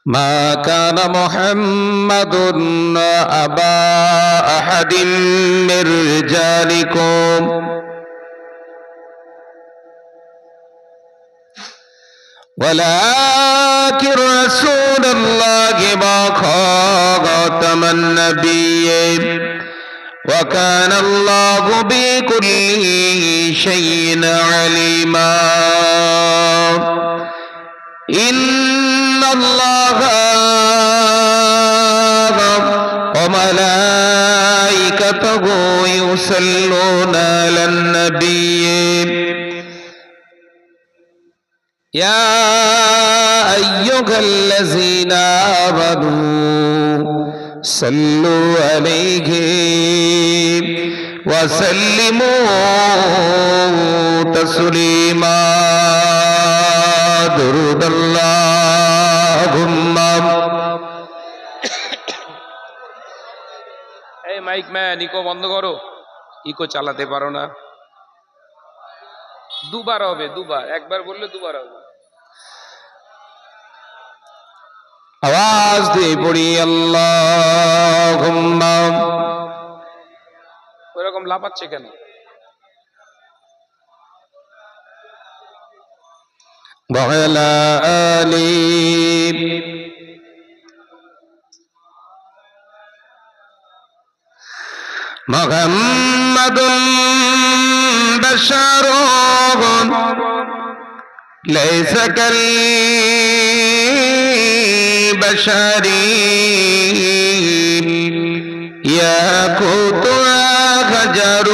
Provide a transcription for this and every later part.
ما كان محمد أبا أحد من رجالكم ولكن رسول الله وخاتم النبيين وكان الله بكل شيء عليما إن الله وملائكته يصلون على النبي يا أيها الذين آمنوا صلوا عليه وسلموا تسليما درود اللهم এই mic man eco বন্ধ করো ইকো চালাতে পারো না দুবার হবে দুবার একবার বললে দুবার হবে आवाज दे पड़ी अल्लाहुम्मा ওরকম লাপাচ্ছে কেন وعلى آله محمد بشر ليس كالبشر ياقوت حجر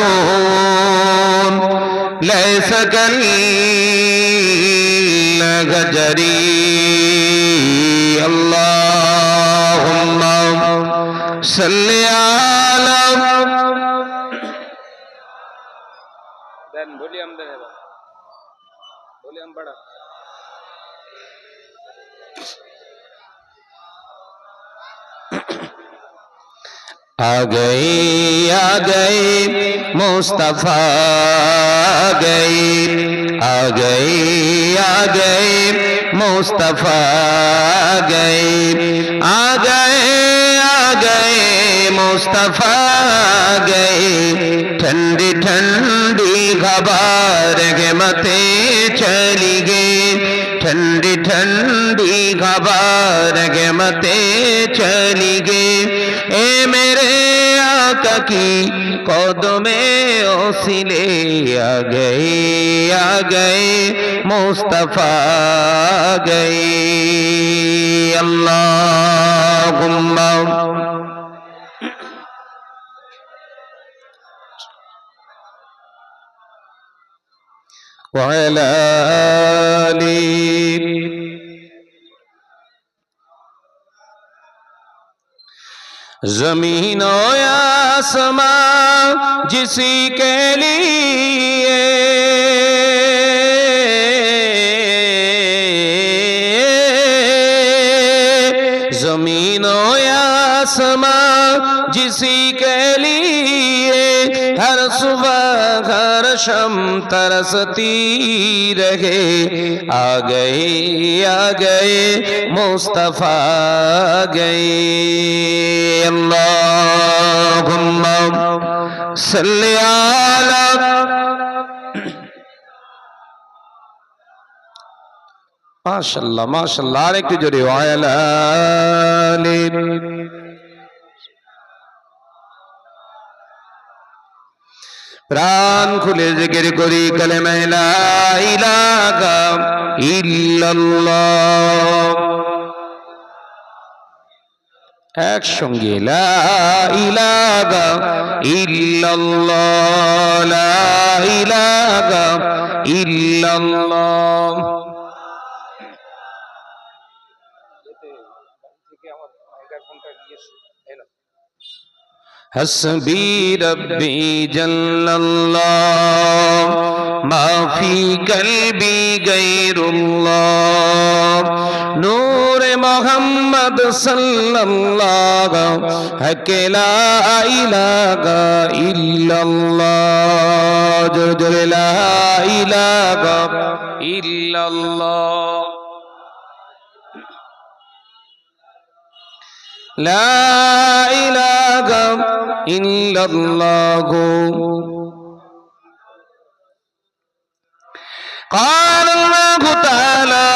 ليس كالحجر اللهم صل على দেন ভলিউম দেন এবার ভলিউম বাড়া आ गए मुस्तफा आ गए मुस्तफा आ गए मुस्तफा ठंडी ठंडी खबर मते चली गई ठंडी ठंडी खबर मते चली गई ए मेरे आका की कदमे ओसिले आ गए मुस्तफा अल्लाहुम्मा وعلى آله زمین و آسمان جسی کے لیے زمین و آسمان جسی کے لیے ہر صبح ہر شم ترستی رہے آ گئے مصطفیٰ اللہم صلی علی ماشاءاللہ ماشاءاللہ اور ایک جو روایت প্রাণ খুলে জিকির করি কালেমা লা ইলাহা ইল্লাল্লাহ একসঙ্গে লা ইলাহা ইল্লাল্লাহ লা ইলাহা ইল্লাল্লাহ حسبی ربی جل اللہ ما فی قلبی غیر اللہ نور محمد صلی اللہ حق لا الہ الا اللہ جل لا الہ الا اللہ লা ইলাহা ইল্লাল্লাহু। قال الله تعالى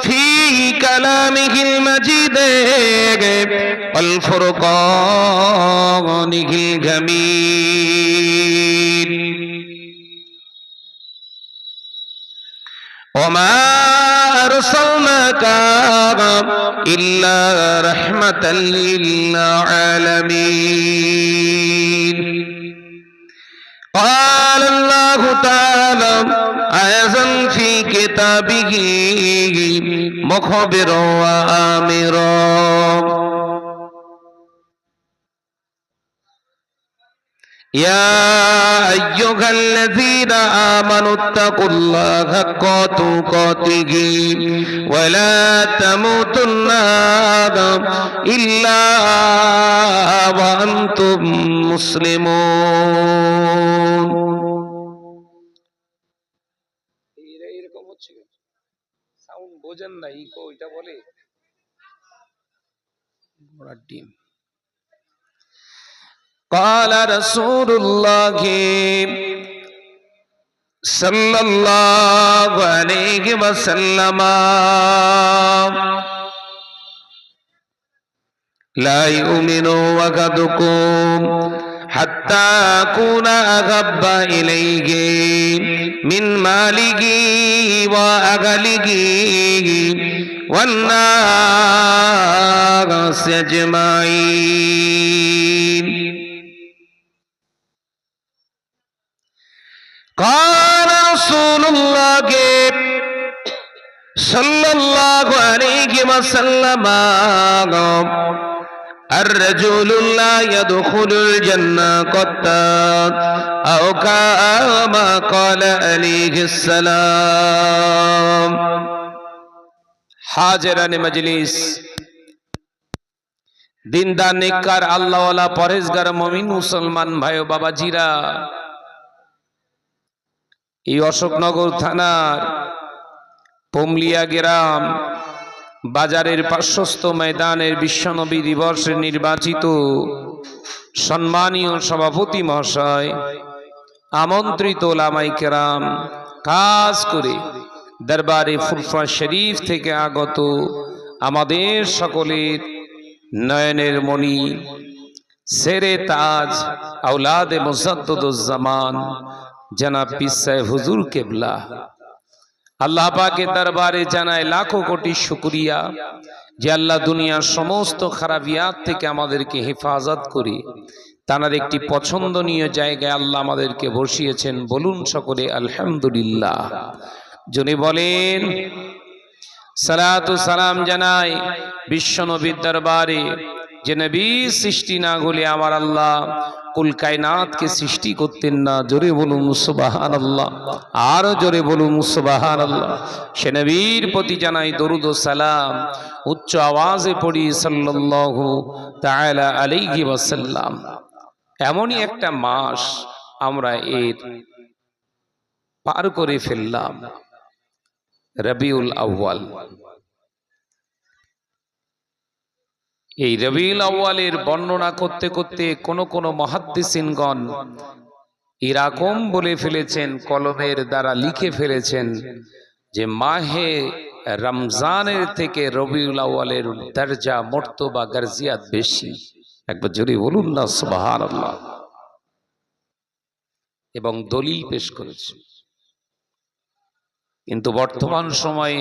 في كلامه المجيد والفرقانه الجميل وما أرسلناك إلا رحمة للعالمين. قال الله تعالى أيضا في كتابه مخبرا وآمرا يا أيها الذين آمنوا اتقوا الله حق تقاته ولا تموتن إلا وأنتم مسلمون. এরকম হচ্ছে সাউন্ড বোঝেন না, ইকো এটা বলে ঘোড়ার ডিম। قال رسول الله صلى الله عليه وسلم لا يؤمن أحدكم حتى أكون أحب إليه من ماله وأهله والناس أجمعين. قال رسول الله صلى الله عليه وسلم الرجل لا يدخل الجنة قط أو كما قال عليه السلام. হাজেরানে মজলিস, দিনদার নেককার আল্লাহওয়ালা পরেজগার মুমিন মুসলমান ভাই ও বাবাজিরা, এই অশোকনগর থানার পমলিয়া গ্রাম বাজারের পার্শ্বস্থ ময়দানের বিশ্বনবী দিবসের নির্বাচিত সম্মানীয় সভাপতি মহাশয়, আমন্ত্রিত ওলামায়ে কেরাম, খাস করে দরবারে ফুরফুরা শরীফ থেকে আগত আমাদের সকলের নয়নের মণি, সেরে তাজ, আওলাদে মুজাদ্দুজ্জামান জনাব পীর সাহেব হুজুর কেবলা, আল্লাহ পাকের দরবারে জানায় লাখো কোটি শুকরিয়া যে আল্লাহ দুনিয়ার সমস্ত খারাপিয়াত থেকে আমাদেরকে হেফাজত করে তার একটি পছন্দনীয় জায়গায় আল্লাহ আমাদেরকে বসিয়েছেন। বলুন সকলে আলহামদুলিল্লাহ। যিনি বলেন সালাতু সালাম জানাই বিশ্বনবীর দরবারে যে নবী সৃষ্টি না হলে আমার আল্লাহ কুল কায়নাতকে সৃষ্টি করতেন না। জোরে বলুন সুবহানাল্লাহ, আরো জোরে বলুন সুবহানাল্লাহ। সে নবীর প্রতি জানাই দরুদ ও সালাম, উচ্চ আওয়াজে পড়ি সাল্লাল্লাহু তাআলা আলাইহি ওয়াসাল্লাম। এমনই একটা মাস আমরা এর পার করে ফেললাম, রবিউল আউয়াল। এই রবিউল আউয়ালের বর্ণনা করতে করতে কোন মুহাদ্দিসিনগণ এরকম বলে ফেলেছেন, কলমের দ্বারা লিখে ফেলেছেন যে মাহে রমজানের থেকে রবিউল আউয়ালের দরজা, মর্তবা, গারজিয়াত বেশি। একবার জোরে বলুন না সুবহানাল্লাহ। এবং দলিল পেশ করেছে। কিন্তু বর্তমান সময়ে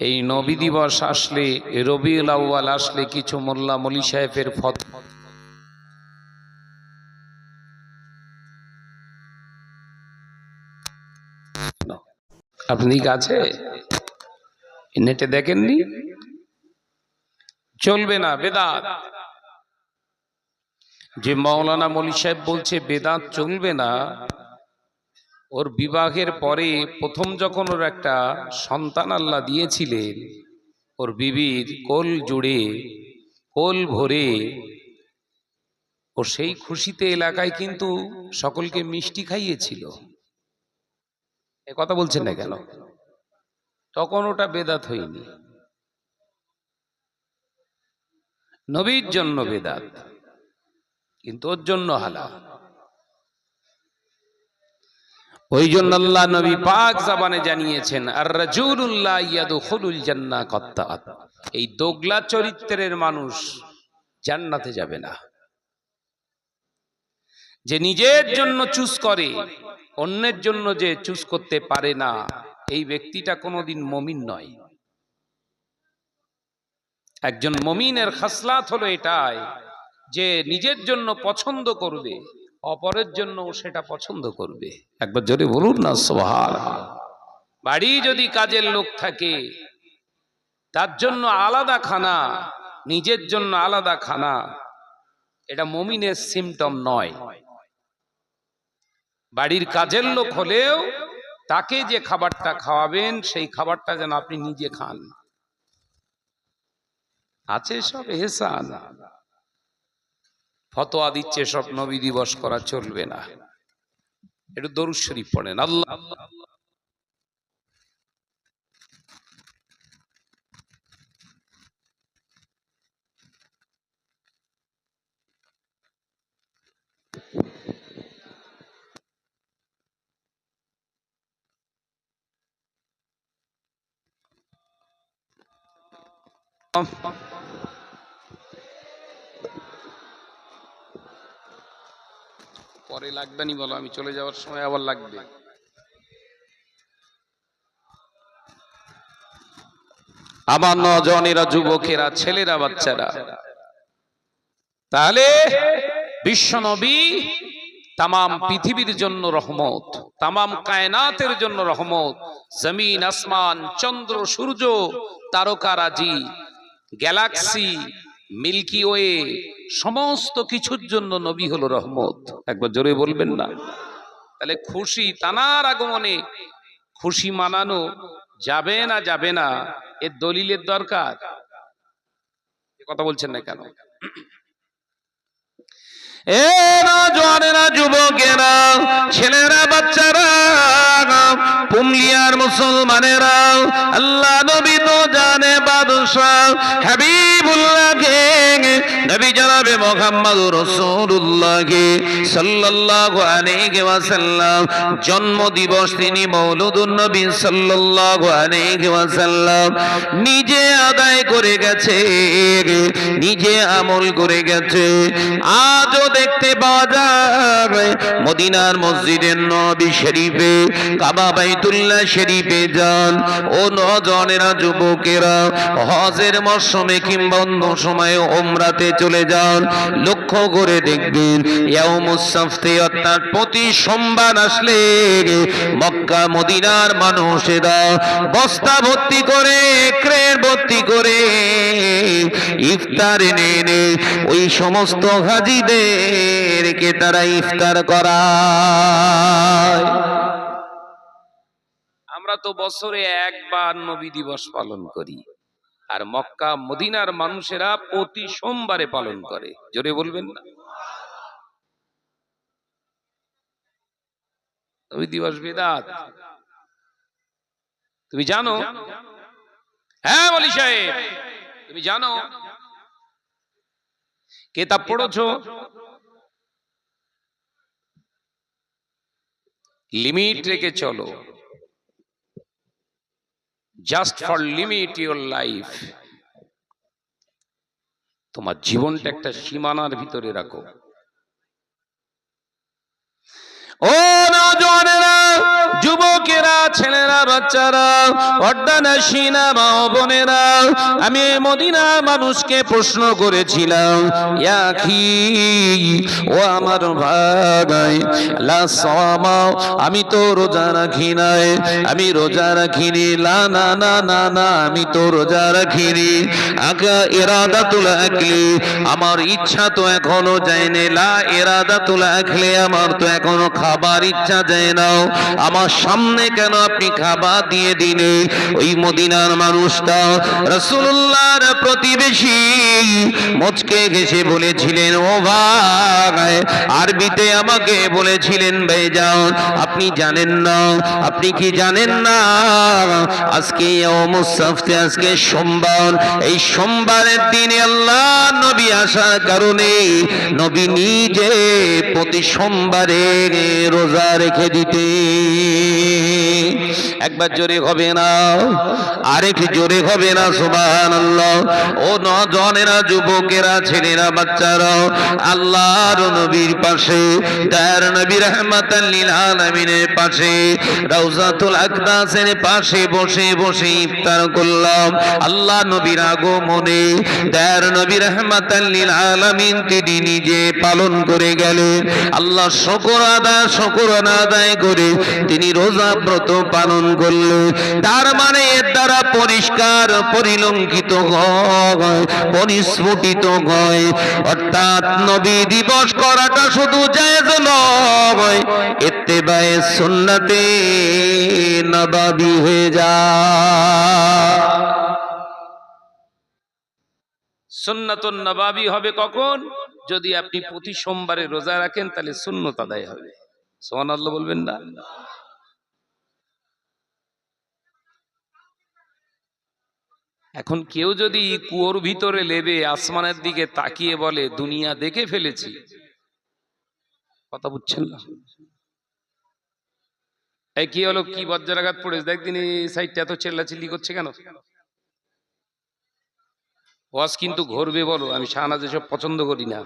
এই নবী দিবস আসলে, রবিউল আউয়াল আসলে কিছু মোল্লা মলি সাহেবের ফতোয়া, আপনি কাছে নেটে দেখেননি, চলবে না বেদাত। যে মাওলানা মলি সাহেব বলছে বেদাত চলবে না, ওর বিবাহের পরে প্রথম যখন ওর একটা সন্তান আল্লাহ দিয়েছিলেন, ওর বিবির কোল জুড়ে কোল ভরে ও সেই খুশিতে এলাকায় কিন্তু সকলকে মিষ্টি খাইয়েছিল। এ কথা বলছেন না কেন? তখন ওটা বেদাত হয়নি। নবীর জন্য বেদাত, কিন্তু ওর জন্য হালাল। ওই জন্য আল্লাহ নবী পাক জবানে জানিয়েছেন, আর রাজুলুল্লাহ ইয়াদখুলুল জান্নাহ কাত্তাআত, এই দোগলা চরিত্রের মানুষ জান্নাতে যাবে না। যে নিজের জন্য চুজ করে, অন্যের জন্য যে চুজ করতে পারে না, এই ব্যক্তিটা কোনোদিন মুমিন নয়। একজন মুমিনের খাসলাত হলো এটাই, যে নিজের জন্য পছন্দ করবে, অপরের জন্য সেটা পছন্দ করবে। একবার জোরে বলুন না সুবহানাল্লাহ। বাড়ি যদি কাজের লোক থাকে, তার জন্য আলাদা খানা, নিজের জন্য আলাদা খানা, এটা মুমিনের সিমটম নয়। বাড়ির কাজের লোক হলেও তাকে যে খাবারটা খাওয়াবেন, সেই খাবারটা যেন আপনি নিজে খান। আছে সব এহসান, ফতোয়া দিচ্ছে সব নবী দিবস করা চলবে না। একটু দরুদ শরীফ পড়েন। আল্লাহ পরে লাগবে নি বলো, আমি চলে যাওয়ার সময় আবার লাগবে। আমার নজনেরা, যুবকেরা, ছেলেরা, বাচ্চারা, তাহলে বিশ্বনবী তামাম পৃথিবীর জন্য রহমত, তামাম কায়নাতের জন্য রহমত। জমিন, আসমান, চন্দ্র, সূর্য, তারকারাজি, গ্যালাক্সি, মিল্কি ওয়ে, সমস্ত কিছুর জন্য নবী হলো রহমত। একবার জোরে বলবেন না? তাহলে খুশি, তানার আগমনে খুশি মানানো যাবে না, যাবে না, এর দলিলের দরকার। কথা বলছেন না কেন? এ নওজওয়ানেরা, যুবকেরা, ছেলেরা, বাচ্চারা, পুমলিয়ার মুসলমানেরা, আল্লাহ নবী তো জানে বাদশাহ হাবিবুল্লাহকে, নবী জনাবে মুহাম্মদুর রাসূলুল্লাহকে সাল্লাল্লাহু আলাইহি ওয়াসাল্লাম জন্ম দিবস তিনি মওলুদুন নবী সাল্লাল্লাহু আলাইহি ওয়াসাল্লাম নিজে আদায় করে গেছে, নিজে আমল করে গেছে। আজও দেখতে পাওয়া যায় মদিনার মসজিদে নববী শরীফে, কাবা বাইতুল্লাহ শরীফে যান ও নওজওয়ানেরা, যুবকেরা, হজের মৌসুমে কিংবা অন্য সময়ে উমরাতে চলে যান, লক্ষ্য করে দেখবেন ইয়াউমুস সাফতে অর্থাৎ প্রতি সোমবার আসলে মক্কা মদিনার মানুষেরা বস্তা ভর্তি করে, ক্রেন ভর্তি করে ইফতার এনে ওই সমস্ত হাজিদেরকে তারা ইফতার করায়। আমরা তো বছরে একবার নবী দিবস পালন করি, আর মক্কা মদিনার মানুষেরা প্রতি সোমবারে পালন করে। জোরে বলবেন না? নবী দিবস বিদআত তুমি জানো? হ্যাঁ বলি সাহেব, তুমি জানো? কিতাব পড়েছো? লিমিট রেখে চলো, just for limit your life. তোমার জীবনটা একটা সীমানার ভিতরে রাখো। ও নওজওয়ানেরা, যুবকেরা, ছেলেরা, বাচ্চারা, পর্দানশীনা মা বোনেরা, আমি মদিনা মানুষকে প্রশ্ন করেছিলাম, ইয়া আখি, ও আমার ভাই, লা সাওমা, আমি তো রোজা রাখি নাই, আমি রোজা রাখিনি, লা না না না না, আমি তো রোজা রাখিনি, আকা ইরাদাতুল আকলি, আমার ইচ্ছা তো এখনো যায়নি, লা ইরাদাতুল আকলি, আমার তো এখনো খাবার ইচ্ছা যায় না, আমার সামনে সামনে কেন আপনি খাবার দিয়ে দিলে? ওই মদিনার মানুষটা রাসূলুল্লাহর প্রতিবেশী মুচকে হেসে বলেছিলেন, ও ভাই, আরবিতে আমাকে বলেছিলেন, ভাইজান আপনি জানেন না, আপনি কি জানেন না আজকে মুসাফতে, আজকে সোমবার, এই সোমবারের দিনে আল্লাহ নবী আসার কারণে নবী নিজে প্রতি সোমবারে রোজা রেখে দিতে। একবার জোরে হবে না, আরেক জোরে হবে না সুবহানাল্লাহ। ও নজনেরা, যুবকেরা, ছেলেরা, বাচ্চারা, আল্লাহর নবীর পাশে, দয়ার নবী রাহমাতাল লিল আলামিনের পাশে, রাউজাতুল আকদাসের পাশে বসে বসে ইফতার করলাম। আল্লাহ নবীর আগমনে দয়ার নবী রাহমাতাল লিল আলামিন তিনি নিজে পালন করে গেলেন। আল্লাহ শুকর আদায় করে তিনি রোজা ব্রত পালন করলেন। তার মানে এর দ্বারা পরিষ্কার পরিলঙ্কিত হয়, পরিস্ফুটিত হয়, অর্থাৎ নবী দিবস করাটা শুধু জায়েজ নয়, ইত্তেবায়ে সুন্নতে নববী হয়ে যায়। সুন্নাতুন নবাবী হবে কখন? যদি আপনি প্রতি সোমবারে রোজা রাখেন, তাহলে সুন্নত আদায় হবে। সুবহানাল্লাহ বলবেন না? এখন কেউ যদি কুয়োর ভিতরে লেবে আসমানের দিকে তাকিয়ে বলে দুনিয়া দেখে ফেলেছি, কথা বুঝছেন না? এই কি হলো, কি বজ্রাঘাত পড়েছে, দেখদিন এই সাইডটা এত চেল্লাচিল্লি করছে কেন? ওয়াজ কিন্তু ঘুরবে বলো, আমি শাহনাজ এসব পছন্দ করি না।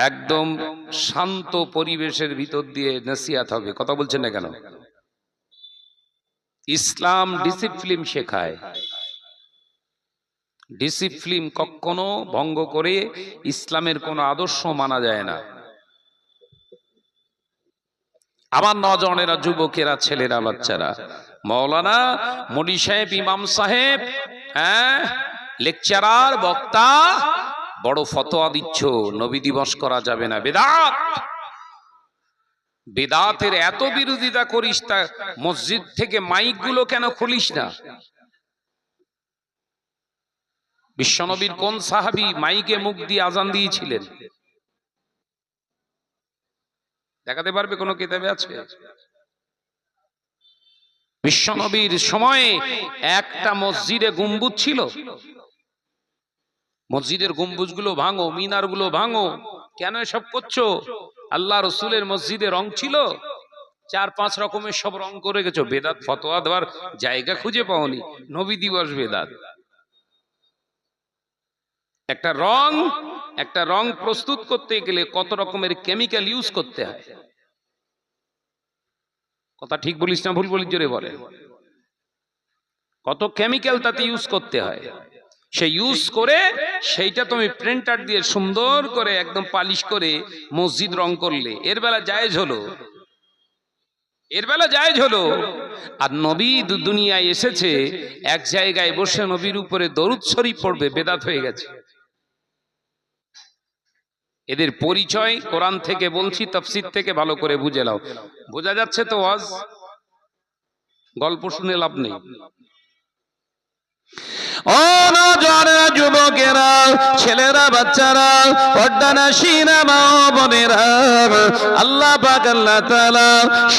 একদম শান্ত পরিবেশের ভিতর দিয়ে নসিহত হবে, কথা বলছেন না কেন? ইসলাম ডিসিপ্লিন শেখায়, ডিসিপ্লিন কখনো ভঙ্গ করে ইসলামের কোনো আদর্শ মানা যায় না। আমার নজনেরা, যুবকেরা, ছেলেরা, বাচ্চারা, মাওলানা, মুনি সাহেব, ইমাম সাহেব, লেকচারার, বক্তা বড় ফতোয়া দিচ্ছ নবী দিবস করা যাবে না, বেদাত। বেদাতের এত বিরোধিতা করিস, তা মসজিদ থেকে মাইক গুলো কেন খুলিস না? বিশ্বনবীর কোন সাহাবী মাইকে মুখ দিয়ে আজান দিয়েছিলেন? দেখাতে পারবে কোন কিতাবে আছে? বিশ্বনবীর সময়ে একটা মসজিদে গম্বুজ ছিল, মসজিদের গম্বুজগুলো ভাঙো, মিনারগুলো ভাঙো, কেন এসব করছো? আল্লাহ রসুলের মসজিদে রং ছিল, 4-5 রকমের সব রং করে গেছো। বেদাত ফতোয়া দেওয়ার জায়গা খুঁজে পাওনি, নবী দিবস বেদাত। একটা রং প্রস্তুত করতে গেলে কত রকমের কেমিক্যাল ইউজ করতে হয়। কথা ঠিক বলিস না ভুল বলিস? জোরে বলে। কত কেমিক্যাল তাতে ইউজ করতে হয়, সে ইউজ করে সেইটা তুমি প্রিন্টার দিয়ে সুন্দর করে একদম পালিশ করে মসজিদ রং করলে, এর বেলা জায়েজ হলো, এর বেলা জায়েজ হলো। আর নবী দুনিয়ায় এসেছে, এক জায়গায় বসে নবীর উপরে দরুদ শরীফ পড়বে, বেদাত হয়ে গেছে। এদের পরিচয় কোরআন থেকে বলছি, তাফসীর থেকে ভালো করে বুঝে নাও। বোঝা যাচ্ছে তো? ওয়াজ গল্প শুনে লাভ নেই। ও নজনেরা, যুবকেরা, ছেলেরা, বাচ্চারা, পর্দানাসীরা, মা বোনেরা, আল্লাহ পাক আল্লাহ তাআলা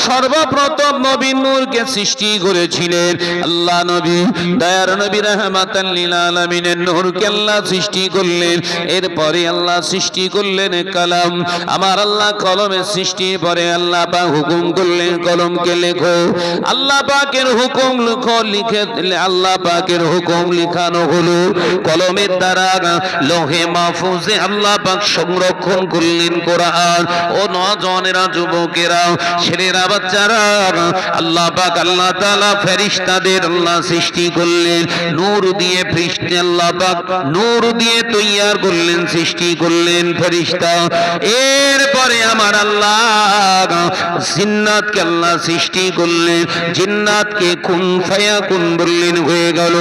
সর্বপ্রথম নবী নূরকে সৃষ্টি করেছিলেন। আল্লাহ নবী, দয়ার নবী রাহমাতাল লিল আলামিনের নূরকে আল্লাহ সৃষ্টি করলেন। এরপরে আল্লাহ সৃষ্টি করলেন কলম। আমার আল্লাহ কলমের সৃষ্টির পরে আল্লাহ পাক হুকুম করলেন কলমকে লেখো। আল্লাহ পাকের হুকুম লিখে আল্লাহ পাকের হুকুম লিখানো হলো কলমের দ্বারা। লোহে মাহফুজে আল্লাহ পাক সংরক্ষণ করলেন কোরআন। ও নজনেরা, যুবকেরা, ছেলেরা, বাচ্চারা, আল্লাহ পাক আল্লাহ তাআলা ফেরেশতাদের আল্লাহ সৃষ্টি করলেন নূর দিয়ে। ফেরেশতা আল্লাহ পাক নূর দিয়ে তৈয়ার করলেন, সৃষ্টি করলেন ফেরেশতা। এরপরে আমার আল্লাহ জিন্নাতকে আল্লাহ সৃষ্টি করলেন। জিন্নাতকে কুন ফায়াকুন বললেন, হয়ে গেল।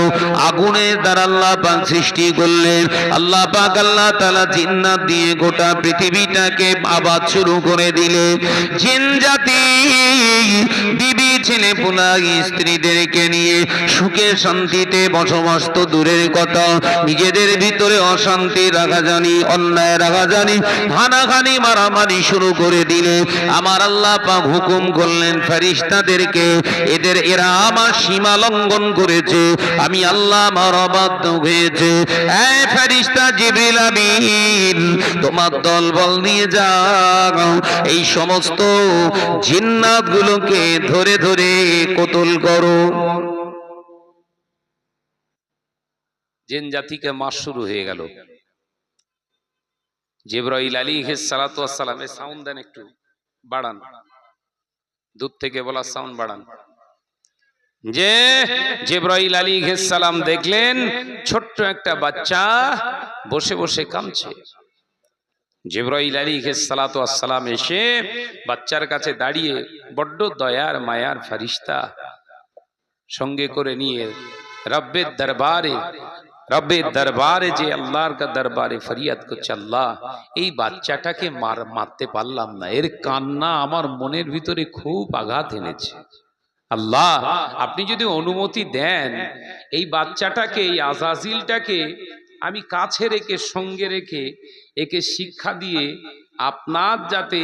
আগুনের মাধ্যমের দ্বারা আল্লাহ পাক সৃষ্টি করলেন। আল্লাহ পাক আল্লাহ তাআলা জিন্নাত দিয়ে গোটা পৃথিবীটাকে আবাদ শুরু করে দিলেন। জিন জাতি বিবি ছেলে পোলা স্ত্রীদেরকে নিয়ে সুখে শান্তিতে বসবাস তো দূরের কথা, নিজেদের ভিতরে অশান্তি রাগাজানি, অন্যায় রাগাজানি, হানাহানি মারামারি শুরু করে দিলে আমার আল্লাহ পাক হুকুম করলেন ফেরেশতাদেরকে, এরা আমার সীমা লঙ্ঘন করেছে, আমি আল্লাহ আমার অবাধ্য হয়েছে। এই ফেরেশতা জিবরিল আমিন, তোমার দলবল নিয়ে যাও, এই সমস্ত জিন্নাতগুলোকে ধরে ধরে কতল করো। জিন জাতিকে মাস শুরু হয়ে গেল। জিবরাইল আলাইহিস সালাতু ওয়াস সালাম, এই সাউন্ড দেন একটু বাড়ান, দূর থেকে বলা সাউন্ড বাড়ান। যে জিবরাইল আলাইহিস সালাম দেখলেন ছোট্ট একটা বাচ্চা বসে বসে কাঁদছে। জিবরাইল আলাইহিস সালাতু ওয়াস সালাম এসে বাচ্চার কাছে দাঁড়িয়ে, বড্ড দয়ার মায়ার ফেরেশতা, সঙ্গে করে নিয়ে রব্বের দরবারে যে আল্লাহর দরবারে ফরিয়াদ করছে, আল্লাহ এই বাচ্চাটাকে মারতে পারলাম না, এর কান্না আমার মনের ভিতরে খুব আঘাত এনেছে। আল্লাহ আপনি যদি অনুমতি দেন, এই বাচ্চাটাকে, এই আজাজিলটাকে আমি কাছে রেখে, সঙ্গে রেখে, একে শিক্ষা দিয়ে আপনার যাতে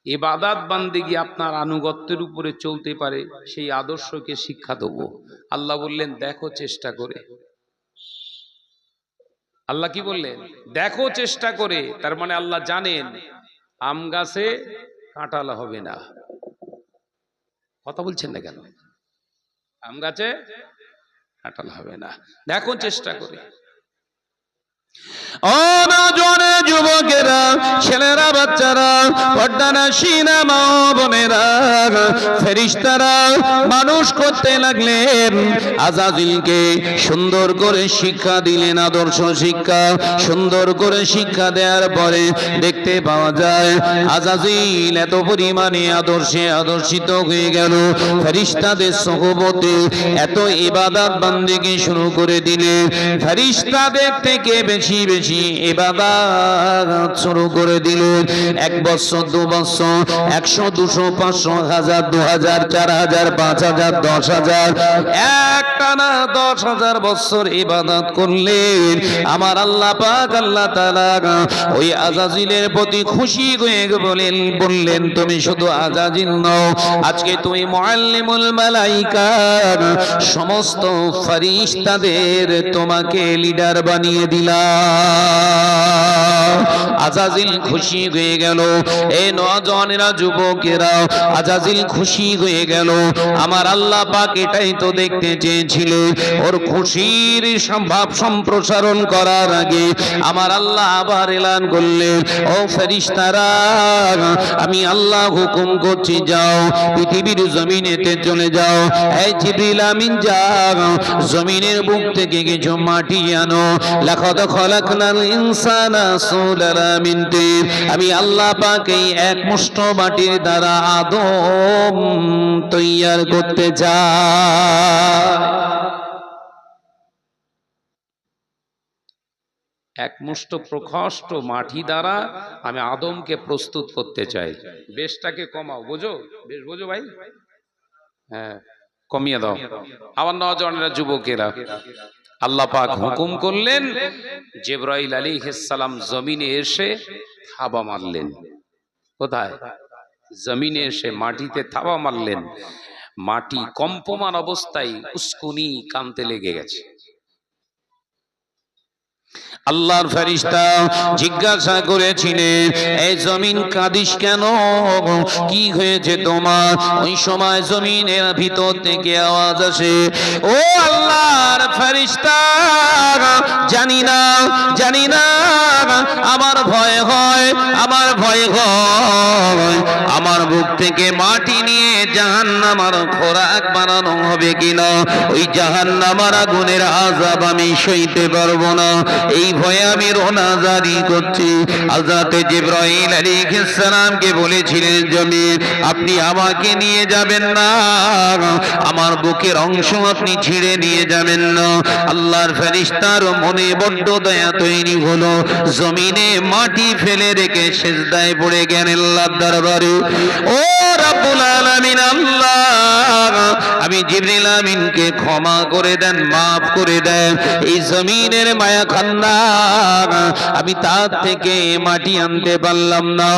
ইবাদত বান্দেগি, আপনার আনুগত্যের উপরে চলতে পারে, সেই আদর্শকে শিক্ষা দেব। আল্লাহ বললেন দেখো চেষ্টা করে। আল্লাহ কি বললেন? দেখো চেষ্টা করে। তার মানে আল্লাহ জানেন আম গাছে কাঁঠাল হবে না। কথা বলছেন না কেন? আম গাছে কাঁঠাল হবে না, দেখো চেষ্টা করে। ও নওজোয়ান যুবকেরা, ছেলেরা, বাচ্চারা, পর্দানাশীনা মা বোনেরা, ফেরেশতারা মানুষ করতে লাগলেন আজাজিলকে। সুন্দর করে শিক্ষা দিলেন, আদর্শ শিক্ষা। সুন্দর করে শিক্ষা দেওয়ার পরে দেখতে পাওয়া যায় আজাজিল এত পরিমাণে আদর্শিত হয়ে গেল, ফেরেশতাদের সোহবতে এত ইবাদত বান্দেগি শুরু করে দিলেন, ফেরেশতাদের থেকে বেশি বেশি ইবাদত শুরু করে দিলেন। 1 বছর, 2 বছর, 100, 200, 500, 1000, 2000, 4000, 5000, 10000, একটানা 10,000 বছর ইবাদত করলেন। আমার আল্লাহ পাক আল্লাহ তাআলা ওই আজাজিলের প্রতি খুশি হয়ে বললেন তুমি শুধু আজাজিল নও, আজকে তুমি মুআল্লিমুল মালাইকা, সমস্ত ফেরেশতাদের তোমাকে লিডার বানিয়ে দিলাম। আজাজিল খুশি হয়ে গেল। এই নওজোয়ানেরা, যুবকেরা, আজাজিল খুশি হয়ে গেল। আমার আল্লাহ পাক এটাই তো দেখতে চেয়েছিলেন। ওর খুশির ভাব সম্প্রসারণ করার আগে আমার আল্লাহ আবার এলান করলেন, ও ফেরেশতারা, আমি আল্লাহ হুকুম করছি, যাও পৃথিবীর জমিনেতে চলে যাও। এই জিবরিল আমিন, যাও জমিনের বুক থেকে কিছু মাটি আনো। লাকাদ খালাকনাল ইনসানা সুলালা মিন তিন। আমি আল্লাহ পাক এই এক মুষ্ঠ মাটির দ্বারা আদম তৈয়ার করতে চাই। এক মুষ্ঠ প্রকষ্ট মাটি দ্বারা আমি আদমকে প্রস্তুত করতে চাই। বেশটাকে কমাও, বোঝো? বেশ বোঝো ভাই? হ্যাঁ, কমিয়ে দাও। আমার নওজোয়ানেরা, যুবকেরা, আল্লাহ পাক হুকুম করলেন, জিবরাইল আলাইহিস সালাম জমিনে এসে থাবা মারলেন। কোথায়? জমিনে এসে মাটিতে থাবা মারলেন। মাটি কম্পমান অবস্থায় উস্কুনি কানতে লেগে গেছে। আল্লাহর ফেরেশতা জিজ্ঞাসা করেছিলেন, এই জমিন কাঁদিস কেন? কি হয়েছে তোমার? ওই সময় জমিনের ভিতর থেকে আওয়াজ আসে, ও আল্লাহর ফেরেশতা, জানি না আমার ভয় হয়, আমার আমার ভয় হয় আমার বুক থেকে মাটি নিয়ে জাহান্নামার খোরাক বানানো হবে কিনা, ওই জাহান্নামার আগুনের আযাব আমি সইতে পারবো না, এই ভয়ে আমি রোনাজারি করছি। হযরতে জিবরাইল আলাইহিস সালামকে বলেছিলেন জমিন আপনি আমাকে নিয়ে যাবেন না, আমার বুকের অংশ আপনি ছিঁড়ে নিয়ে যাবেন না। আল্লাহর ফেরেশতার মনে বড্ড দয়া তৈরি হলো, জমিনে মাটি ফেলে রেখে সিজদায় পড়ে গেলেন আল্লাহর দরবারে। ও রব্বুল আলামিন আল্লাহ, আমি জিবরিল আমিনকে ক্ষমা করে দেন, মাফ করে দেন, এই জমিনের মায়া খান্না আমি তার থেকে মাটি আনতে পারলাম না।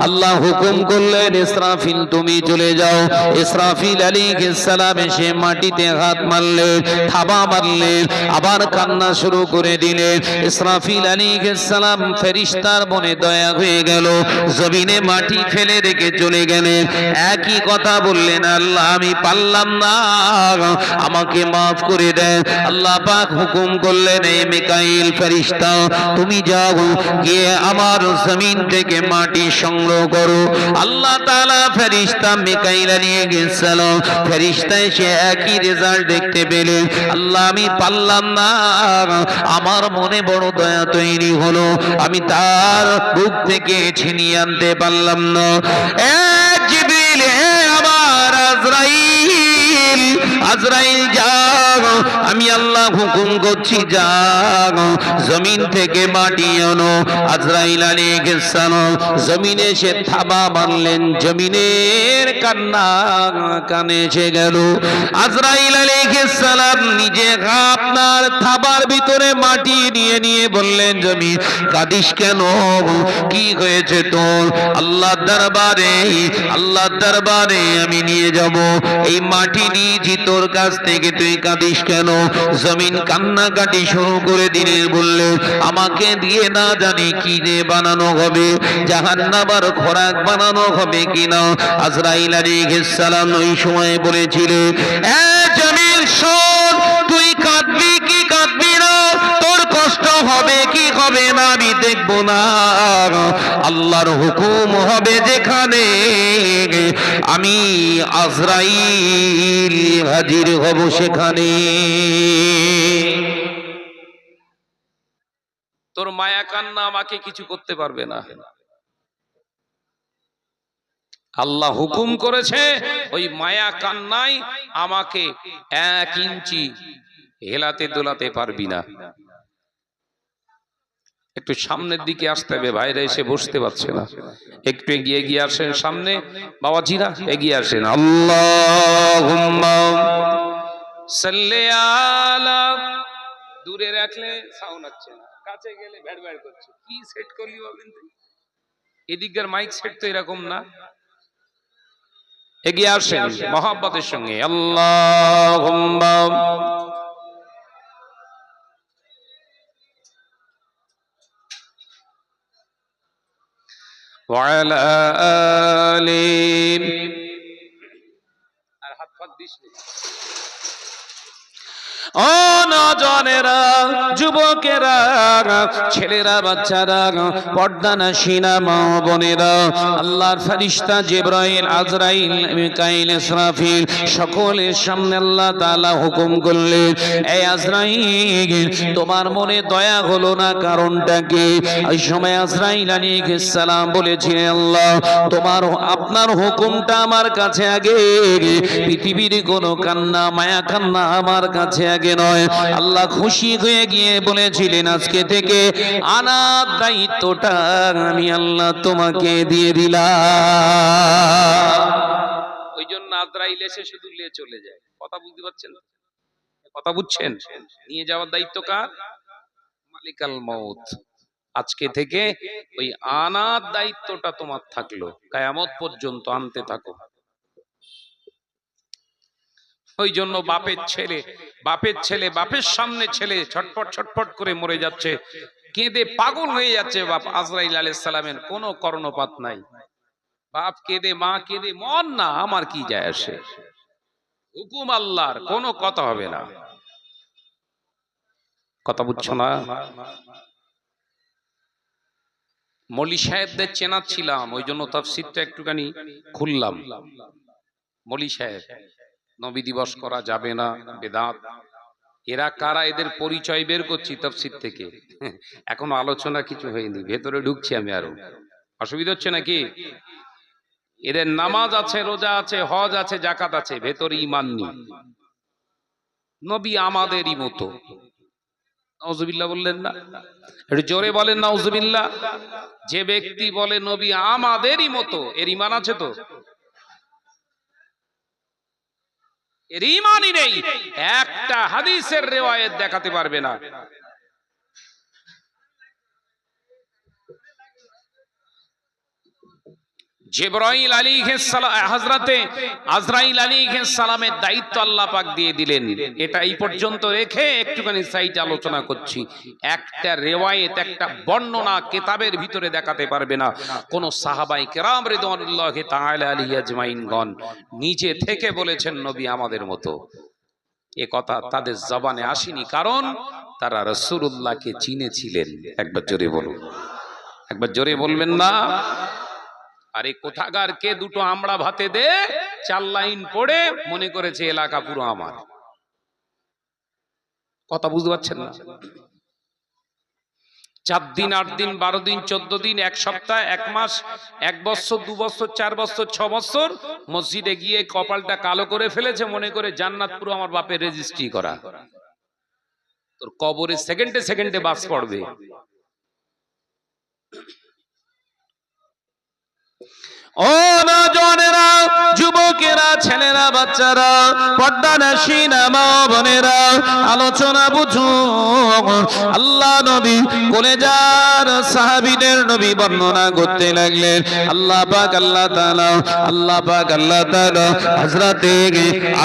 আল্লাহ হুকুম করলেন ইসরাফিল তুমি চলে যাও। ইসরাফিল আলাইহিস সালাম এসে মাটিতে হাত মারলেন, থাবা মারলেন, আবার কান্না শুরু করে দিলেন। ইসরাফিল আলাইহিস সালাম ফেরেশতার মনে দয়া হয়ে গেল, জমিনে মাটি ফেলে রেখে চলে গেলেন। একই কথা বললেন আল্লাহ আমি পারলাম না, আমাকে মাফ করে দেন। আল্লাহ পাক হুকুম করলেন এই মিকাইল ফেরেশতা তুমি যাও গিয়ে আমার জমিন থেকে মাটি সংগ্রহ করো। আল্লাহ তাআলা ফেরেশতা মিকাইল আলাইহিস সালাম ফেরেশতা এসে একই রেজাল্ট দেখতে পেলেন। আল্লাহ আমি পারলাম না, আমার মনে বড় দয়া তৈরি হলো, আমি তার বুক থেকে ছিনিয়ে আনতে পারলাম না। এ জিবরিল, হে আমার আজরাইল, আজরাইল যাও, আমি আল্লাহ হুকুম করছি যাও জমিন থেকে মাটি আনো। আজরাইল আলাইহিস সালাম জমিনে এসে থাবা মারলেন, জমিনের কান্না কানে এসে গেল। আজরাইল আলাইহিস সালাম নিজে আপনার থাবার ভিতরে মাটি নিয়ে নিয়ে বললেন জমিন কাঁদিস কেন, কি হয়েছে তোর? আল্লাহর দরবারে, আল্লাহর দরবারে আমি নিয়ে যাব, এই মাটি নিয়েছি তোর কাছ থেকে, তুই কাঁদিস কেন? জমিন কান্নাকাটি শুরু করে দিলেন, বললে আমাকে দিয়ে না জানি কি দিয়ে বানানো হবে, জাহান্নামের খোরাক বানানো হবে কিনা। আজরাইল আলাইহিস সালাম ওই সময় বলেছিলেন এ জমিন শোন, তুই কাঁদবি কি কাঁদবি না, তোর কষ্ট হবে কি হবে না আমি দেখবো না, আল্লাহর হুকুম হবে যেখানে আমি আজরাইল হাজির হব সেখানে। তোর মায়া কান্না আমাকে কিছু করতে পারবে না। আল্লাহ হুকুম করেছে ওই মায়া কান্নাই আমাকে 1 ইঞ্চি হেলাতে দোলাতে পারবি না। একটু সামনের দিকে আসতে হবে, ভাইরা এসে বসতে পারছে না, একটু এগিয়ে এগিয়ে আসেন সামনে, বাবাজিরা এগিয়ে আসেন। আল্লাহুম্মা সাল্লি আলা, দূরে রাখলে সাউন্ড হচ্ছে না, কাছে গেলে ভ্যাড় ভ্যাড় করছে, কি সেট করলি বলেন তো? এদিককার মাইক সেট তো এরকম না। এগিয়ে আসেন মহব্বতের সঙ্গে। আল্লাহুম্মা ওয়া আলা আলি, আর হাত ফাত দিস না। ও নজনেরা, যুবকেরা, ছেলেরা, বাচ্চারা, পর্দানাশীনা মা বোনেরা, আল্লাহর ফেরেশতা জিবরাইল, আজরাইল, মিকাইল, ইসরাফিল সকলের সামনে আল্লাহ তাআলা হুকুম করলেন এই আজরাইল তোমার মনে দয়া হলো না, কারণটা কি? ওই সময় আজরাইল আলাইহিস সালাম বলেছিলেন আল্লাহ তোমার আপনার হুকুমটা আমার কাছে আগে, পৃথিবীর কোনো কান্না মায়া কান্না আমার কাছে আগে নয়। আল্লাহ খুশি হয়ে গিয়ে বলেছিলেন আজকে থেকে আনার দায়িত্বটা আমি আল্লাহ তোমাকে দিয়ে দিলাম। ওই জন্য আজরাইল এসে শুধু নিয়ে চলে যায়। কথা বুঝতে পারছেন? কথা বুঝছেন? নিয়ে যাওয়ার দায়িত্ব কার? মালিকাল মউত। আজকে থেকে ওই আনার দায়িত্বটা তোমার থাকলো, কিয়ামত পর্যন্ত আনতে থাকো। ওই জন্য বাপের ছেলে বাপের সামনে ছেলে ছটফট ছটফট করে মরে যাচ্ছে, কেঁদে পাগল হয়ে যাচ্ছে বাপ। আজরাইল আলাইহিস সালামের কোনো কর্ণপাত নাই। বাপ কেঁদে, মা কেঁদে, মন না, আমার কি যায় আসে, হুকুম আল্লাহর, কোনো কথা হবে না। কথা বুঝছো না? মলি সাহেবদের চেনাচ্ছিলাম, ওই জন্য তাফসীরটা একটুখানি খুললাম। মলি সাহেব, নবী দিবস করা যাবে না, বেদাত। এরা কারা, এদের পরিচয় বের করছি তাফসীর থেকে। এখনো আলোচনা কিছু হয়নি, ভেতরে ঢুকছি আমি আরো। অসুবিধা হচ্ছে নাকি? এদের নামাজ আছে, রোজা আছে, হজ আছে, জাকাত আছে, ভেতরে ঈমান নেই। নবী আমাদেরই মতো। নাউজুবিল্লাহ বললেন না? একটু জোরে বলেন নাউজুবিল্লাহ। যে ব্যক্তি বলে নবী আমাদেরই মতো, এর ঈমান আছে তো? এর ঈমানই নেই। একটা হাদিসের রিওয়ায়াত দেখাতে পারবে না। জিবরাইল আলাইহিস সালাম, হযরতে আজরাইল আলাইহিস সালামের দায়িত্ব আল্লাহ পাক দিয়ে দিলেন। এটা এই পর্যন্ত রেখে একটুখানি সাইড আলোচনা করছি। একটা রিওয়ায়াত, একটা বর্ণনা কিতাবের ভিতরে দেখাতে পারবে না কোন সাহাবায়ে কেরাম রিদওয়ানুল্লাহি তাআলা আলাইহি আজমাইনগণ নিজে থেকে বলেছেন নবী আমাদের মতো। এ কথা তাদের জবানে আসেনি, কারণ তারা রাসূলুল্লাহকে চিনেছিলেন। একবার জোরে বলুন, একবার জোরে বলবেন না? আরে কোথাকার কে দুটো আমড়া ভাতে দে, 4 লাইন পড়ে মনে করেছে এলাকা পুরো আমার। কথা বুঝতে পারছেন না? 4 দিন, 8 দিন, 12 দিন, 14 দিন, 1 সপ্তাহ, 1 মাস, 1 বছর, 2 বছর, 4 বছর, 6 বছর মসজিদে গিয়ে কপালটা কালো করে ফেলেছে, মনে করে জান্নাত পুরো আমার বাপের রেজিস্ট্রি করা। তোর কবরে সেকেন্ডে সেকেন্ডে বাস পড়বে। ও নওজওয়ানেরা, যুবকেরা, ছেলেরা, বাচ্চারা, পর্দানাশীনা মা বোনেরা, আলোচনা বুঝো। আল্লাহ নবী কলেজার সাহাবীদের নবী বর্ণনা করতে লাগলেন। আল্লাহ পাক আল্লাহ তাআলা হযরতে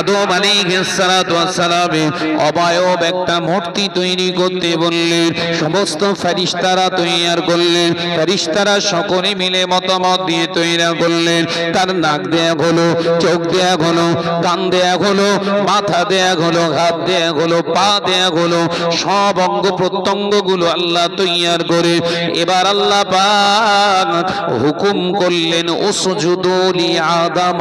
আদম আলাইহিস সালাতু ওয়াস সালামের অবয়ব একটা মূর্তি তৈরি করতে বললেন। সমস্ত ফেরেশতারা তৈয়ার করলেন। ফেরেশতারা সকলে মিলে মতামত দিয়ে তৈরি করলেন। তার নাক দেয়া হলো, চোখ দেয়া হলো, কান দেয়া হলো, মাথা দেয়া হলো, হাত দেয়া হলো, পা দেয়া হলো, সব অঙ্গ প্রত্যঙ্গ গুলো আল্লাহ তৈয়ার করে এবার আল্লাহ পাক হুকুম করলেন, উসজুদু লি আদম,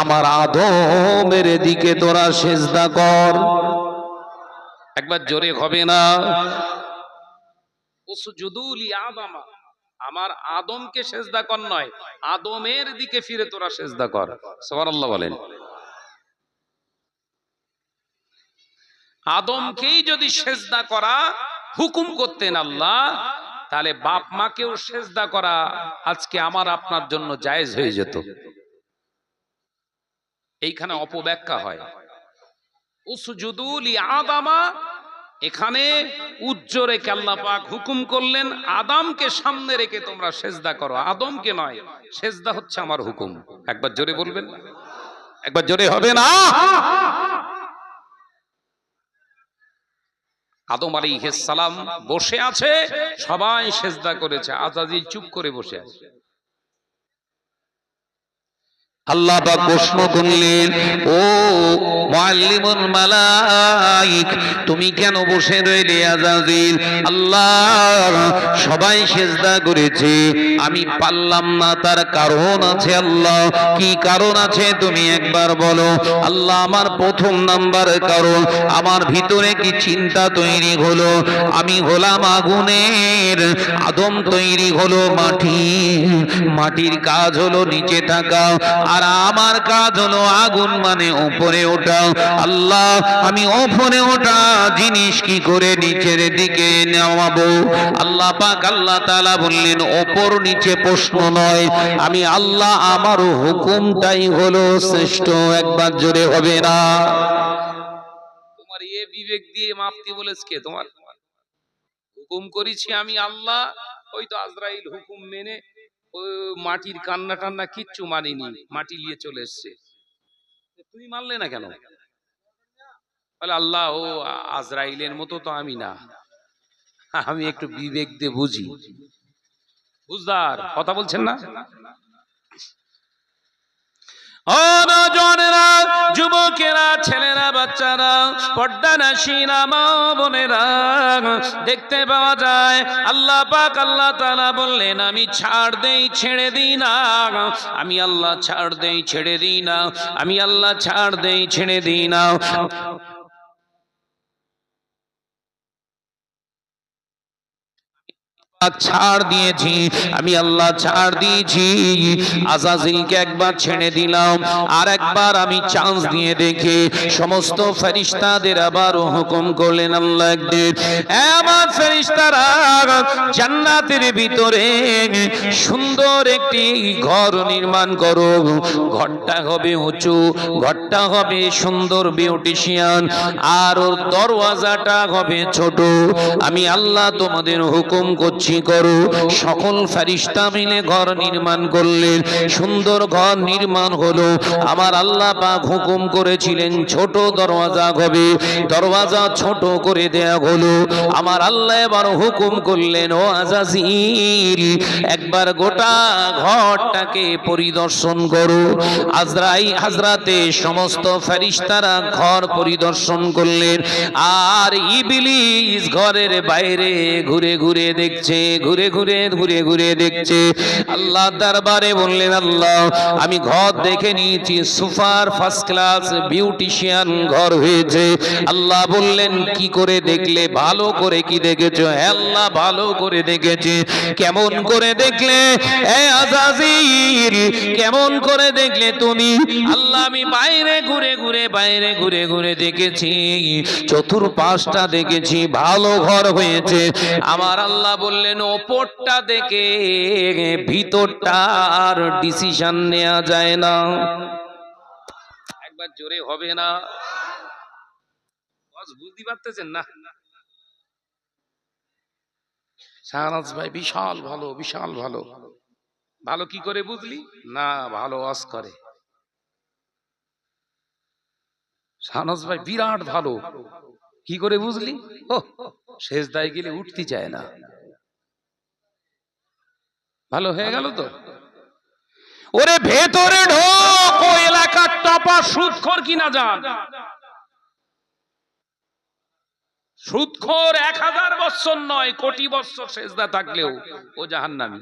আমার আদমের দিকে তোরা সিজদা কর। একবার জোরে হবে না? উসজুদু লি আদম, আমার আদমকে সেজদা কর নয়, আদমের দিকে ফিরে তোরা সেজদা কর। সুবহানাল্লাহ বলেন। আদমকেই যদি সেজদা করা হুকুম করতেন আল্লাহ, তাহলে বাপ মাকেও সেজদা করা আজকে আমার আপনার জন্য জায়েজ হয়ে যেত। এইখানে অপব্যাখ্যা হয়। উসজুদু লি আদম, এখানে উজ্জরে আল্লাহ পাক হুকুম করলেন আদমকে সামনে রেখে তোমরা সেজদা করো, আদমকে নয়। সেজদা হচ্ছে আমার হুকুম। একবার জোরে বলবেন, একবার জোরে হবে না? আদম আলাইহিস সালাম বসে আছে, সবাই সেজদা করেছে, আজাজিল চুপ করে বসে আছে। আল্লাহ পাক প্রশ্ন করলেন, ও মুআল্লিমুল মালাইক, তুমি কেন বসে রইলে আজাজিল? আল্লাহ, সবাই সিজদা করেছে, আমি পারলাম না, তার কারণ আছে। আল্লাহ, কি কারণ আছে তুমি একবার বলো। আল্লাহ, আমার প্রথম নাম্বার কারণ, আমার ভিতরে কি চিন্তা তৈরি হলো, আমি হলাম আগুনের, আদম তৈরি হলো মাটির কাজ হলো নিচে থাকা, আর আমার কাজ হলো আগুন মানে উপরে ওঠা। আল্লাহ, আমি উপরে ওঠা জিনিস কি করে নিচের দিকে নামাবো? আল্লাহ পাক আল্লাহ তাআলা বললেন, উপর নিচে প্রশ্ন নয়, আমি আল্লাহ, আমার হুকুমটাই হলো শ্রেষ্ঠ। একবার জোরে হবে না? তোমার এ বিবেক দিয়ে মাপতে বলেছে কে? তোমার হুকুম করেছি আমি আল্লাহ, ওই তো আজরাইল হুকুম মেনে মাটির কান্না টান্না কিচ্ছু মানিনি, মাটি নিয়ে চলে এসছে। তুমি মানলে না কেন? বলে আল্লাহ, ও আজরাইলের মতো তো আমি না, আমি একটু বিবেক দিয়ে বুঝি। বুঝদার কথা বলছেন না? ও নওজওয়ানেরা, যুবকেরা, ছেলেরা, বাচ্চারা, পর্দানাশীরা, মা বোনেরা, দেখতে পাওয়া যায় আল্লাহ পাক আল্লাহ তাআলা বললেন, আমি ছাড় দেই ছেড়ে দিই না, আমি আল্লাহ ছাড় দেই ছেড়ে দিই না, আমি আল্লাহ ছাড় দেই ছেড়ে দিই না। ছাড় দিয়েছি, আমি আল্লাহ ছাড় দিয়েছি। আজাজিলকে একবার ছেড়ে দিলাম, আর একবার আমি চান্স দিয়ে দেখে সমস্ত ফেরেশতাদের আবারও হুকুম করলেন আল্লাহ একদিন, আমার ফেরেশতারা জান্নাতের ভিতরে সুন্দর একটি ঘর নির্মাণ করো, ঘরটা হবে উঁচু, ঘরটা হবে সুন্দর বিউটিশিয়ান, আর ওর দরওয়াজাটা হবে ছোট। আমি আল্লাহ তোমাদের হুকুম করছি করো। সকল ফেরেশতা মিলে ঘর নির্মাণ করলেন, সুন্দর ঘর নির্মাণ হলো। আমার আল্লাহ পাক হুকুম করেছিলেন ছোট দরওয়াজা হবে, দরওয়াজা ছোট করে দেয়া হলো। আমার আল্লাহ এবার হুকুম করলেন, ও আজাজিল, একবার গোটা ঘরটাকে পরিদর্শন করো। হাজরাতে সমস্ত ফেরেশতারা ঘর পরিদর্শন করলেন, আর ইবলিস ঘরের বাইরে ঘুরে ঘুরে দেখছে, ঘুরে ঘুরে দেখছে। আল্লাহ দরবারে বললেন, আল্লাহ আমি ঘর দেখে নিয়েছি, সুপার ফার্স্ট ক্লাস বিউটিশিয়ান ঘর হয়েছে। আল্লাহ বললেন, কি করে দেখলে? ভালো করে কি দেখেছো? আল্লাহ ভালো করে দেখেছে। কেমন করে দেখলে এ আজাজিল, কেমন করে দেখলে তুমি? আল্লাহ আমি বাইরে ঘুরে দেখেছি, চতুর্পাশটা দেখেছি, ভালো ঘর হয়েছে। আমার আল্লাহ বললেন, ওপরটা দেখে ভিতরটা আর ডিসিশন নেওয়া যায় না। একবার জোরে হবে না? বুঝতে পারতেছেন না? শাহনাজ ভাই বিশাল ভালো, বিশাল ভালো। ভালো কি করে বুঝলি? না, ভালো ওয়াজ করে। শাহনাজ ভাই বিরাট ভালো, কি করে বুঝলি? ও সেজদায় গেলে উঠতে চায় না। ভালো হয়ে গেল তো? ওরে ভেতরে ঢোক, ও এলাকার টপা সুদখোর কিনা যান। সুদখোর 1000 বছর নয়, কোটি বছর সেজদা থাকলেও ও জাহান্নামী।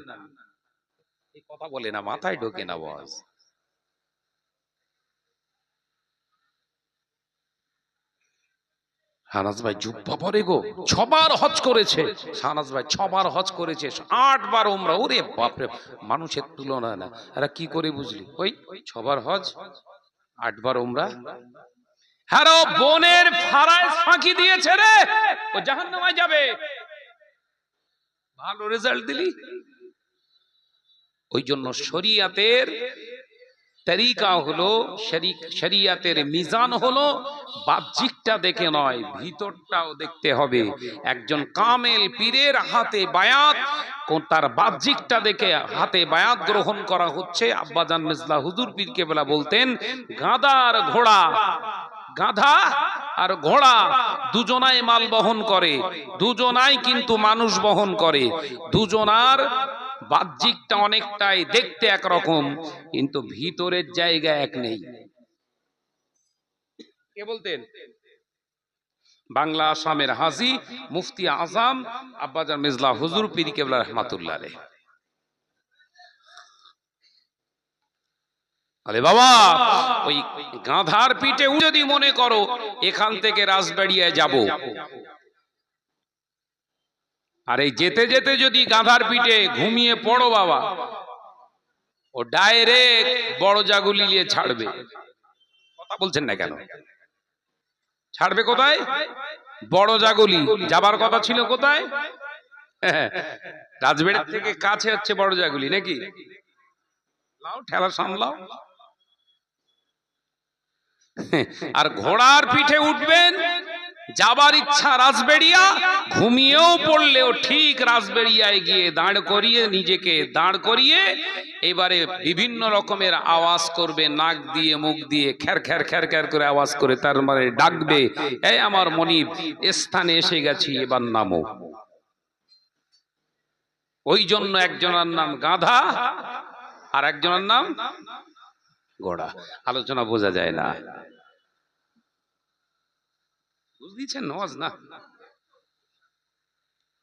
এই কথা বলে না, মাথায় ঢোকে না ওয়াজ। শাহনাজ ভাই জুব্বা পরে গো, 6 বার হজ করেছে। শাহনাজ ভাই 6 বার হজ করেছে, 8 বার উমরা। ওরে বাপরে, মানুষের তুলনা না। এরা কি করে বুঝলি? ওই 6 বার হজ, 8 বার উমরা। হ্যাঁ, বোনের ফারাইজ ফাঁকি দিয়েছে রে, ও জাহান্নামে যাবে। ভালো রেজাল্ট দিলি। ওই জন্য শরিয়াতের তরিকা হলো, শরিয়াতের মিজান হলো বাহ্যিকটা দেখে নয়, ভিতরটাও দেখতে হবে। একজন কামেল পীরের হাতে বায়াত, তার বাহ্যিকটা দেখে হাতে বায়াত গ্রহণ করা হচ্ছে। আব্বাজান মিজলা হুজুর পীর কেবলা বলতেন, গাধা আর ঘোড়া দুজনাই মাল বহন করে, দুজনাই কিন্তু মানুষ বহন করে, দুজনার বাহ্যিকটা অনেকটাই দেখতে একরকম, কিন্তু ভিতরের জায়গা এক নেই। কে বলতেন? বাংলা আসামের হাজী মুফতি আজম আব্বাজান মিজলা হুজুর পীর কেবলা রহমাতুল্লাহ আলাইহ। আরে বাবা, ওই গাধার পিঠে যদি মনে করো এখান থেকে রাজবাড়িয়ায় যাব, আর এই যেতে যেতে যদি গাধার পিঠে ঘুমিয়ে পড়ো বাবা, ও ডাইরেক্ট বড় জাগুলি নিয়ে ছাড়বে। কথা বলছেন না কেন? ছাড়বে কোথায়? বড় জাগুলি। যাবার কথা ছিল কোথায়? রাজবাড়ি থেকে কাছে হচ্ছে বড় জাগুলি, নাকি? লাও ঠেলা সামলাও। আর ঘোড়ার পিঠে উঠবেন, যাবার ইচ্ছা রাজবেড়িয়া, ঘুমিয়েও পড়লেও ঠিক রাজবেড়িয়ায় গিয়ে নিজেকে দাঁড় করিয়ে এবারে বিভিন্ন রকমের আওয়াজ করবে, নাক দিয়ে মুখ দিয়ে খ্যার খ্যার খ্যার খ্যার করে আওয়াজ করে, তার মানে ডাকবে, এই আমার মনিব স্থানে এসে গেছি, এবার নামো। ওই জন্য একজনের নাম গাধা আর একজনের নাম গোড়া, আলোচনা বোঝা যায় না, বুঝতেছেন নওয়াজ না।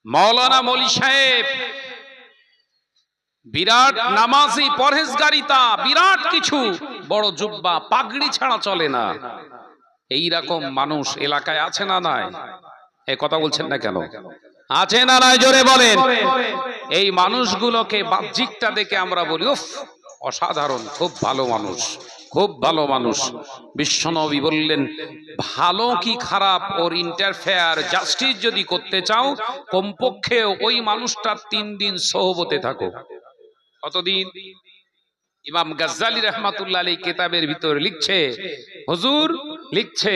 মৌলানা মলি সাহেব বিরাট নামাজি, পরহেজগারিতা, বিরাট কিছু, বড় জুব্বা পাগড়ি ছাড়া চলে না, এইরকম মানুষ এলাকায় আছে না নাই? এই কথা বলছেন না কেন? আছে না নাই? জোরে বলেন। এই মানুষগুলোকে বাহ্যিকটা দেখে আমরা বলি উফ অসাধারণ, খুব ভালো মানুষ, খুব ভালো মানুষ। বিশ্বনবী বললেন ভালো কি খারাপ ওর ইন্টারফেয়ার জাস্টিস যদি করতে চাও, কমপক্ষে ওই মানুষটার 3 দিন সোহবতে থাকো। কতদিন? ইমাম গাজ্জালি রহমাতুল্লাহ আলাইহি কিতাবের ভিতর লিখছে, হুজুর লিখছে,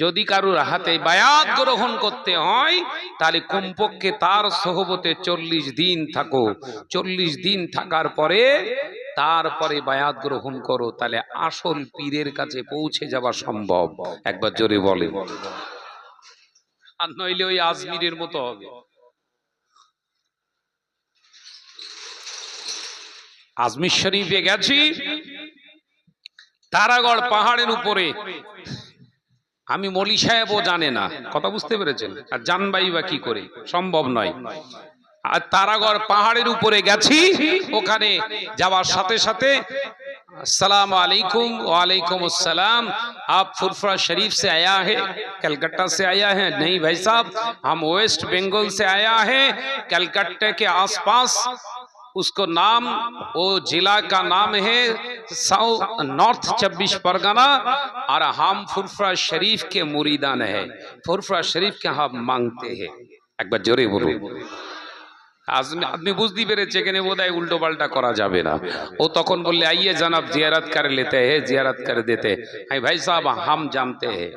যদি কারোর হাতে বায়াত গ্রহণ করতে হয় তাহলে কমপক্ষে তার সোহবতে 40 দিন থাকো। 40 দিন থাকার পরে তারপরে বায়াত গ্রহণ করো, তাহলে আসল পীরের কাছে পৌঁছে যাওয়া সম্ভব। একবার জোরে বলে, আর নইলে ওই আজমিরের মতো হবে। আজমির শরীফে গেছি, তারাগড় পাহাড়ের উপরে, আমি মলি সাহেবও জানে না, কথা বুঝতে পেরেছেন? আর জানবাই বা কি করে, সম্ভব নয়। আর তারাগড় পাহাড়ের উপরে গেছি, ওখানে যাওয়ার সাথে সাথে अस्सलाम वालेकुम, वालेकुम अस्सलाम, आप फुरफुरा शरीफ से आया है, कलकत्ता से आया है? नहीं भाई साहब, हम वेस्ट बंगाल से आया है, कलकत्ता के आसपास उसको नाम, वो जिला का नाम है नॉर्थ 24 परगना, और हम फुरफुरा शरीफ के मुरीदान है, फुरफुरा शरीफ के हम मांगते हैं। एक बार जोरे बोलो। आदमी बुझती पेरेছে এখানে বোধহয় উল্টো পাল্টা করা যাবে না। ও তখন বললে आइए जनाब जियारत कर लेते हैं, जियारत कर देते हैं। भाई साहब हम जानते हैं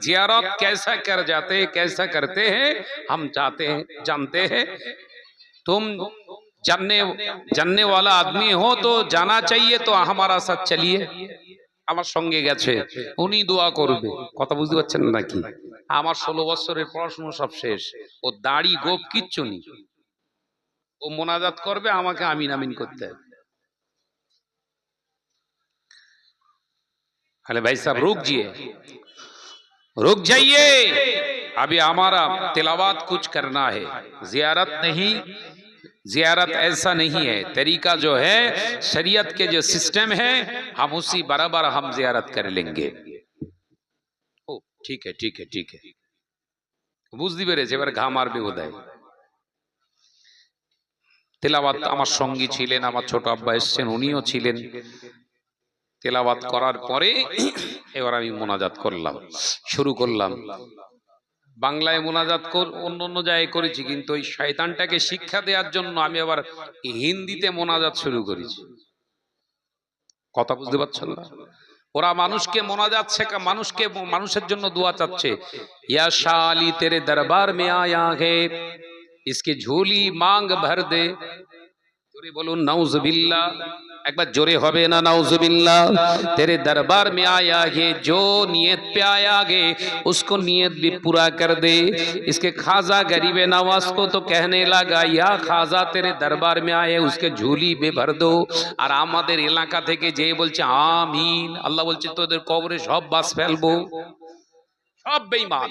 जियारत कैसा कर जाते हैं, कैसा करते हैं, हम चाहते हैं, जानते हैं। तुम जानने वाला आदमी हो तो जाना चाहिए, तो हमारा साथ चलिए। আমার সঙ্গে গেছে, উনি দোয়া করবে। কথা বুঝতে পারছেন নাকি? আমার 16 বছরের পড়াশোনা সব শেষ, ও দাড়ি গোপ কিচ্ছু নেই, ও মোনাজাত করবে, আমাকে আমিন আমিন করতে হবে। अरे भाई साहब रुक जाइए, अभी हमारा तिलावत कुछ करना है, जियारत नहीं, जियारत ऐसा नहीं है, तरीका जो है शरीयत के जो सिस्टम है हम उसी बराबर हम जियारत कर लेंगे। ओ ठीक है ठीक है ठीक है, বুঝতে পেরেছে, এবার ঘা মারবে বোধহয়। তেলাওয়াত আমার সঙ্গী ছিলেন, আমার ছোট আব্বা এসেছেন, উনিও ছিলেন। তেলাওয়াত করার পরে এবার আমি মোনাজাত করলাম, শুরু করলাম। বাংলায় মোনাজাত অন্য অন্য জায়গায় করেছি, কিন্তু ওই শয়তানটাকে শিক্ষা দেওয়ার জন্য আমি আবার হিন্দিতে মোনাজাত শুরু করেছি। কথা বুঝতে পারছেন না? ওরা মানুষকে মোনাজাত শেখা, মানুষকে মানুষের জন্য দোয়া চাচ্ছে। ইয়া শালি তেরে দরবার মে আয়া হে, इसकी झोली मांग भर दे। জোরে বলুন নাউজুবিল্লাহ, একবার জোরে হবে না নাউজুবিল্লাহ। तेरे दरबार में आया है, जो नियत पे आया है उसको नियत भी पूरा कर दे। इसके खाजा गरीब नवाज को तो कहने लगा या खाजा तेरे दरबार में आए, उसके झोली में भर दो। আর আমাদের এলাকা থেকে যে বলছে আমিন, আল্লাহ বলছে তোদের কবরে সব বাস ফেলবো, সব বেঈমান।